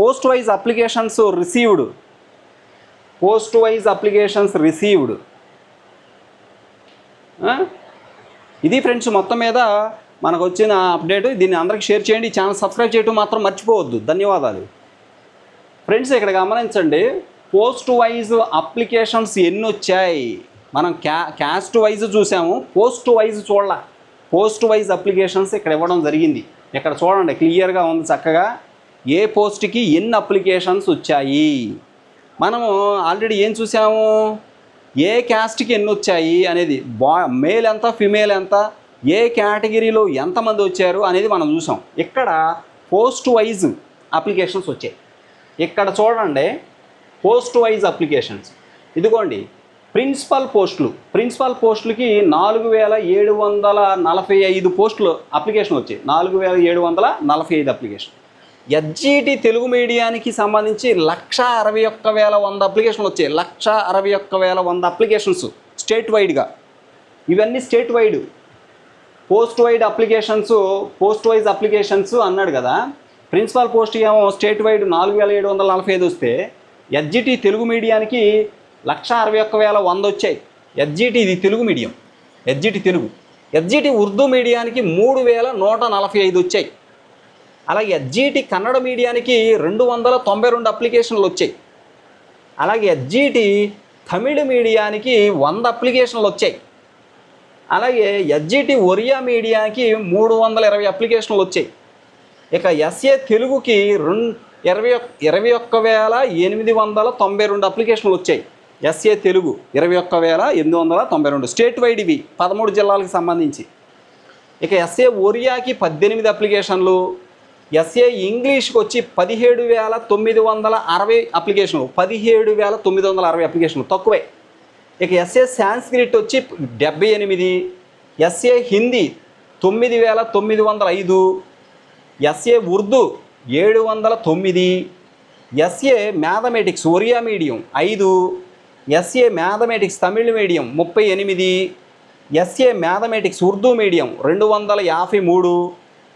Post wise applications received, post wise applications received. ఇది friends మొత్తం మీద మనకు వచ్చిన అప్డేట్. దీన్ని అందరికీ షేర్ చేయండి. ఛానల్ సబ్స్క్రైబ్ చేయడం మాత్రం మర్చిపోవద్దు. ధన్యవాదాలు ఫ్రెండ్స్. ఇక్కడ గమనించండి, పోస్ట్ వైజ్ అప్లికేషన్స్ ఎన్ని వచ్చాయి. మనం క్యాస్ట్ వైజ్ చూసాము, పోస్ట్ వైజ్ చూడాల. పోస్ట్ వైజ్ అప్లికేషన్స్ ఇక్కడ ఇవ్వడం జరిగింది. ఇక్కడ చూడండి, క్లియర్గా ఉంది చక్కగా ఏ పోస్ట్కి ఎన్ని అప్లికేషన్స్ వచ్చాయి. మనము ఆల్రెడీ ఏం చూసాము, ఏ క్యాస్ట్కి ఎన్ని వచ్చాయి అనేది, మేల్ ఎంత ఫిమేల్ ఎంత, ఏ కేటగిరీలో ఎంతమంది వచ్చారు అనేది మనం చూసాం. ఇక్కడ పోస్ట్ వైజ్ అప్లికేషన్స్ వచ్చాయి. ఇక్కడ చూడండి, పోస్ట్ వైజ్ అప్లికేషన్స్ ఇదిగోండి. ప్రిన్సిపల్ పోస్టులకి 4745 పోస్టులు అప్లికేషన్ వచ్చాయి. 4745 అప్లికేషన్. ఎస్జిటి తెలుగు మీడియానికి సంబంధించి 161,100 అప్లికేషన్లు వచ్చాయి. 161,100 అప్లికేషన్స్ స్టేట్ వైడ్గా. ఇవన్నీ state wide. Post wise applications అన్నాడు కదా. ప్రిన్సిపల్ పోస్ట్ ఏమో స్టేట్ వైడ్ 4745 వస్తే, ఎస్జిటి తెలుగు మీడియానికి 161,100 వచ్చాయి. ఎస్జిటి ఇది Telugu medium, SGT Telugu. SGT Urdu మీడియానికి 3145 వచ్చాయి. అలాగే ఎస్జిటి కన్నడ మీడియానికి 292 అప్లికేషన్లు వచ్చాయి. అలాగే ఎస్జిటి తమిళ మీడియానికి 100 అప్లికేషన్లు వచ్చాయి. అలాగే ఎస్జిటి ఒరియా మీడియాకి 320 అప్లికేషన్లు వచ్చాయి. ఇక ఎస్ఏ తెలుగుకి 21,892 అప్లికేషన్లు వచ్చాయి. SA Telugu 21,892 state wide. ఇవి 13 జిల్లాలకు సంబంధించి. ఇక ఎస్ఏ ఒరియాకి 18 అప్లికేషన్లు. ఎస్ఏ ఇంగ్లీష్కి వచ్చి 17,960 అప్లికేషన్లు. 17,960 అప్లికేషన్లు తక్కువే. ఇక ఎస్ఏ సాంస్క్రిట్ వచ్చి 78. SA Hindi 9,905. SA Urdu 709. SA mathematics Oriya medium 5. SA mathematics Tamil medium 38. SA mathematics Urdu medium 253.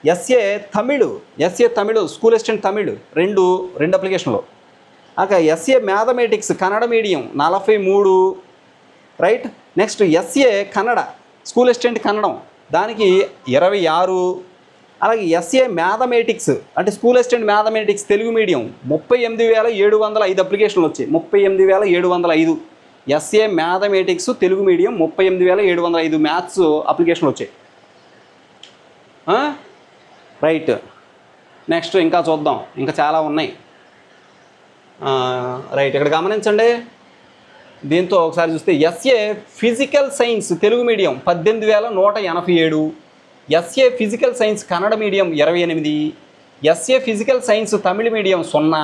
SA Tamil school assistant Tamil 2 అప్లికేషన్లు. అక SA mathematics Kannada medium 43. Right. Next SA Kannada school assistant Kannada దానికి 26. అలాగే ఎస్ఏ మ్యాథమెటిక్స్ అంటే school assistant mathematics Telugu medium 38,705 అప్లికేషన్లు వచ్చాయి. 38,705 SA mathematics Telugu medium 38,705 maths అప్లికేషన్లు వచ్చాయి. Right. Next ఇంకా చూద్దాం, ఇంకా చాలా ఉన్నాయి. రైట్. ఇక్కడ గమనించండి, దీంతో ఒకసారి చూస్తే SA physical science Telugu medium 18,187. SA physical science Kannada medium 28. SA physical science Tamil medium 0.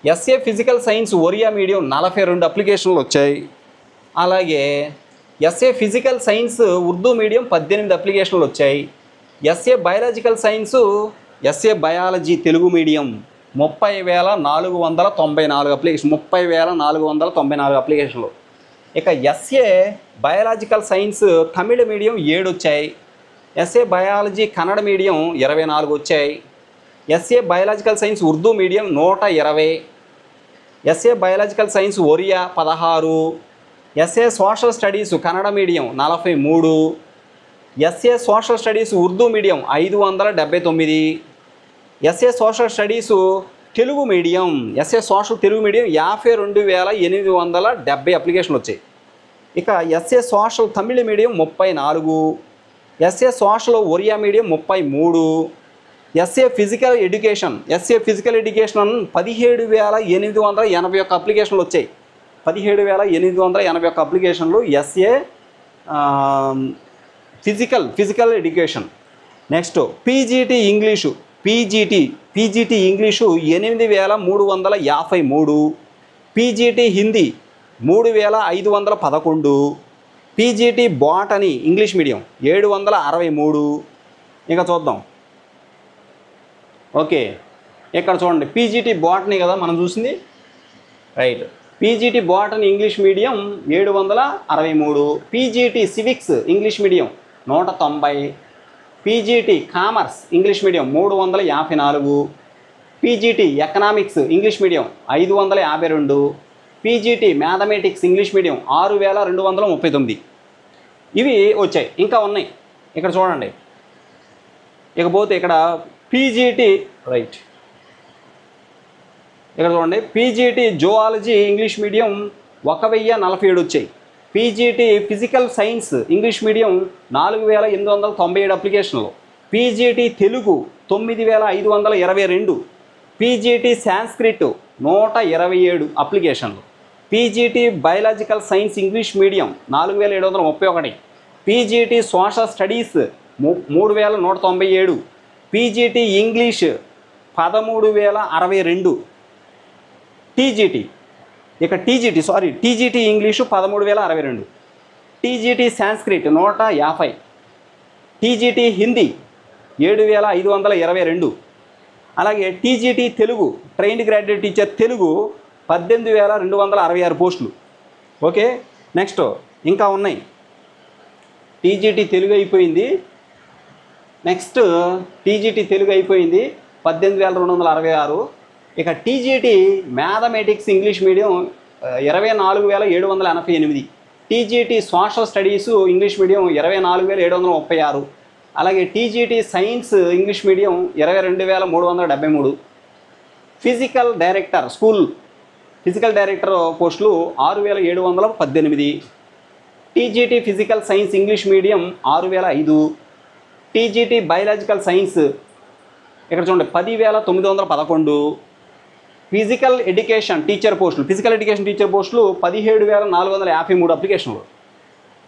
SA physical science Oriya medium 42 అప్లికేషన్లు వచ్చాయి. అలాగే SA physical science Urdu medium 18 అప్లికేషన్లు వచ్చాయి. SA biological science SA biology Telugu medium 30,494 application. 30,494 అప్లికేషన్లు. ఇక SA biological science Tamil medium 7 వచ్చాయి. SA biology Kannada medium 24 వచ్చాయి. SA biological science Urdu medium 120. SA biological science Oriya 16. SA social studies Kannada medium 43. SA social studies Urdu medium 579. SA social studies Telugu medium Telugu medium 52,870 అప్లికేషన్లు వచ్చాయి. ఇక SA social Tamil medium 34. SA social Oriya medium 33. SA physical education 17,881 అప్లికేషన్లు వచ్చాయి. 17,881 అప్లికేషన్లు SA physical education. Next PGT English 8,353. PGT Hindi 3,511. PGT botany English medium 763. ఇంకా చూద్దాం. Okay, ఇక్కడ చూడండి, పీజీటీ బాటనీ కదా మనం చూసింది. Right. PGT botany English medium 763. PGT civics English medium 190. PGT commerce English medium 354. PGT economics English medium 552, PGT mathematics English medium 6239. ఇవి వచ్చాయి. ఇంకా ఉన్నాయి ఇక్కడ చూడండి. ఇకపోతే ఇక్కడ పీజీటీ రైట్ ఇక్కడ చూడండి, పీజీటీ జువాలజీ ఇంగ్లీష్ మీడియం 1047 వచ్చాయి. PGT physical science English medium 4897 అప్లికేషన్లు. పీజీటీ తెలుగు 9522. పీజీటీ సాంస్క్రిట్ 127 అప్లికేషన్లు. PGT biological science English medium 4731. PGT social studies 3197. PGT English 13062. TGT TGT English 13062. TGT Sanskrit 150. TGT Hindi 7522. అలాగే TGT Telugu trained graduate teacher Telugu 18266 పోస్టులు. Okay, next ఇంకా ఉన్నాయి. TGT Telugu అయిపోయింది. Next TGT Telugu అయిపోయింది 18266. ఇక TGT mathematics English medium 24788. TGT social studies English medium 24736. అలాగే TGT science English medium 22373. Physical director physical director పోస్టులు 6718. TGT physical science English medium 6005. TGT biological science ఇక్కడ చూడండి 10911. ఫిజికల్ ఎడ్యుకేషన్ టీచర్ పోస్టులు 17453 అప్లికేషన్లు.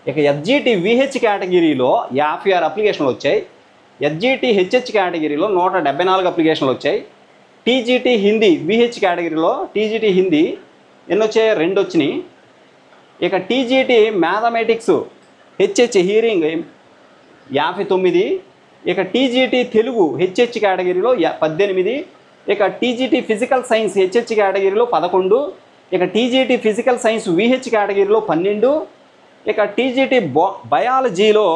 ఇక ఎస్జీటీ విహెచ్ కేటగిరీలో 56 అప్లికేషన్లు వచ్చాయి. ఎస్జీటీ హెచ్హెచ్ కేటగిరీలో 174 అప్లికేషన్లు వచ్చాయి. టీజీటీ హిందీ విహెచ్ కేటగిరీలో టీజీటీ హిందీ ఎన్ని వచ్చాయి? 2 వచ్చినాయి. ఇక టీజీటీ మ్యాథమెటిక్స్ హెచ్హెచ్ హీరింగ్ 59. ఇక టీజీటీ తెలుగు హెచ్హెచ్ కేటగిరీలో 18. ఇక టీజీటీ ఫిజికల్ సైన్స్ హెచ్హెచ్ కేటగిరీలో 11. ఇక టీజీటీ ఫిజికల్ సైన్స్ విహెచ్ కేటగిరీలో 12. ఇక టీజీటీ బయాలజీలో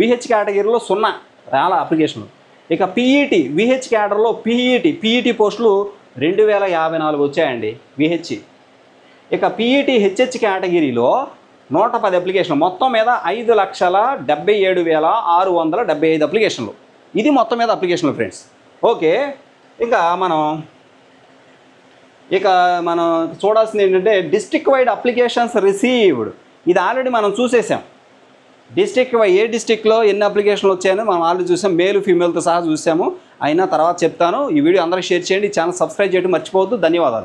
విహెచ్ కేటగిరీలో 0 రాల అప్లికేషన్లు. ఇక పీఈటీ విహెచ్ కేటర్లో పీఈటీ పోస్టులు 2054 వచ్చాయండి విహెచ్. ఇక పీఈటీ హెచ్హెచ్ కేటగిరీలో 110 అప్లికేషన్లు. మొత్తం మీద 5,77,675 అప్లికేషన్లు. ఇది మొత్తం మీద అప్లికేషన్లు ఫ్రెండ్స్. ఓకే, ఇంకా మనం చూడాల్సింది ఏంటంటే డిస్ట్రిక్ట్ వైడ్ అప్లికేషన్స్ రిసీవ్డ్. ఇది ఆల్రెడీ మనం చూసేసాం. ఏ డిస్ట్రిక్ట్లో ఎన్ని అప్లికేషన్లు వచ్చాయని మనం ఆల్రెడీ చూసాం. మేలు ఫీమేల్తో సహా చూసాము. అయినా తర్వాత చెప్తాను. ఈ వీడియో అందరికీ షేర్ చేయండి. ఛానల్ సబ్స్క్రైబ్ చేయడం మర్చిపోవద్దు. ధన్యవాదాలు.